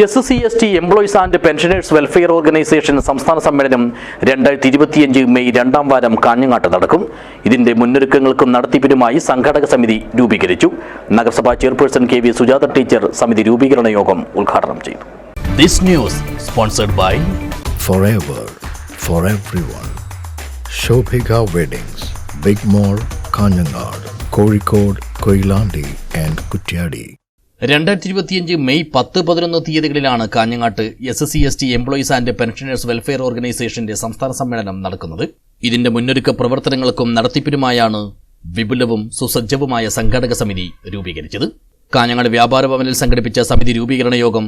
SC/ST employees and pensioners welfare organisation സംസ്ഥാന സമ്മേളനം 2025 May 2-ാം വാരം കാഞ്ഞങ്ങാട്ട് നടക്കും. ഇതിന്റെ മുന്നൊരുക്കങ്ങൾക്കും നടത്തിപ്പിനുമായി സംഘാടക സമിതി രൂപീകരിച്ചു. നഗരസഭാ ചെയർപേഴ്സൺ KV സുജാത ടീച്ചർ സമിതി രൂപീകരണ യോഗം ഉദ്ഘാടനം ചെയ്തു. This news sponsored by Forever for everyone. Shobhika Weddings, Big Mall, Kanyanad, Kozhikode, Koilandi and Kutyadi. 2025 May 10-11 തീയതികളിലാണ് കാഞ്ഞങ്ങാട്ട് SC/ST employees and pensioners welfare ഓർഗനൈസേഷന്റെ സംസ്ഥാന സമ്മേളനം നടക്കുന്നത്. ഇതിന്റെ മുന്നൊരുക്ക പ്രവർത്തനങ്ങൾക്കും നടത്തിപ്പിനുമായാണ് വിപുലവും സുസജ്ജവുമായ സംഘാടക സമിതി രൂപീകരിച്ചത്. കാഞ്ഞങ്ങാട് വ്യാപാര ഭവനിൽ സംഘടിപ്പിച്ച സമിതി രൂപീകരണ യോഗം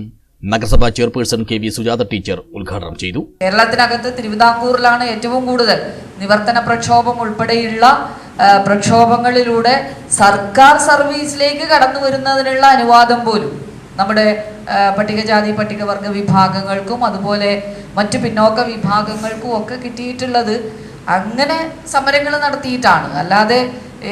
നഗരസഭാ ചെയർപേഴ്സൺ KV സുജാത ടീച്ചർ ഉദ്ഘാടനം ചെയ്തു. കേരളത്തിനകത്ത് തിരുവിതാംകൂറിലാണ് ഏറ്റവും കൂടുതൽ നിവർത്തന പ്രക്ഷോഭം ഉൾപ്പെടെയുള്ള പ്രക്ഷോഭങ്ങളിലൂടെ സർക്കാർ സർവീസിലേക്ക് കടന്നു വരുന്നതിനുള്ള അനുവാദം പോലും നമ്മുടെ പട്ടികജാതി പട്ടികവർഗ വിഭാഗങ്ങൾക്കും അതുപോലെ മറ്റു പിന്നോക്ക വിഭാഗങ്ങൾക്കും ഒക്കെ കിട്ടിയിട്ടുള്ളത് അങ്ങനെ സമരങ്ങൾ നടത്തിയിട്ടാണ്. അല്ലാതെ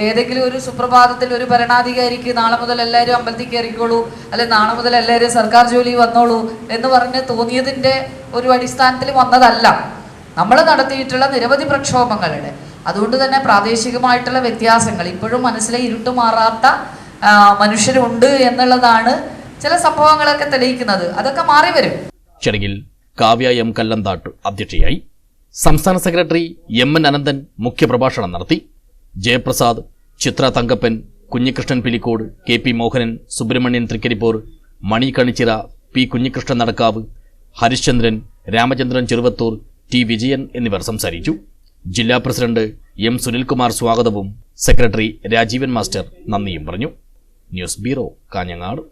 ഏതെങ്കിലും ഒരു സുപ്രഭാതത്തിൽ ഒരു ഭരണാധികാരിക്ക് നാളെ മുതൽ എല്ലാവരും അമ്പലത്തിൽ കയറിക്കോളൂ, അല്ലെ നാളെ മുതൽ എല്ലാവരും സർക്കാർ ജോലി വന്നോളൂ എന്ന് പറഞ്ഞ് തോന്നിയതിൻ്റെ ഒരു അടിസ്ഥാനത്തിൽ വന്നതല്ല. നമ്മൾ നടത്തിയിട്ടുള്ള നിരവധി പ്രക്ഷോഭങ്ങളുടെ അതുകൊണ്ട് തന്നെ പ്രാദേശികമായിട്ടുള്ള വ്യത്യാസങ്ങൾ ഇപ്പോഴും മനസ്സിലെ ഇരുട്ടുമാറാത്ത മനുഷ്യരുണ്ട് എന്നുള്ളതാണ് ചില സംഭവങ്ങളൊക്കെ തെളിയിക്കുന്നത്. അതൊക്കെ മാറി വരും. ചടങ്ങിൽ കാവ്യ M. കല്ലന്താട്ട് അധ്യക്ഷയായി. സംസ്ഥാന സെക്രട്ടറി MN അനന്തൻ മുഖ്യപ്രഭാഷണം നടത്തി. ജയപ്രസാദ്, ചിത്ര തങ്കപ്പൻ, കുഞ്ഞികൃഷ്ണൻ പിലിക്കോട്, KP മോഹനൻ, സുബ്രഹ്മണ്യൻ തൃക്കരിപ്പൂർ, മണി കണിച്ചിറ, P. കുഞ്ഞികൃഷ്ണൻ നടക്കാവ്, ഹരിശ്ചന്ദ്രൻ, രാമചന്ദ്രൻ ചെറുവത്തൂർ, T. വിജയൻ എന്നിവർ സംസാരിച്ചു. ജില്ലാ പ്രസിഡന്റ് M. സുനിൽകുമാർ സ്വാഗതവും സെക്രട്ടറി രാജീവൻ മാസ്റ്റർ നന്ദിയും പറഞ്ഞു. News bureau, Kanhangad.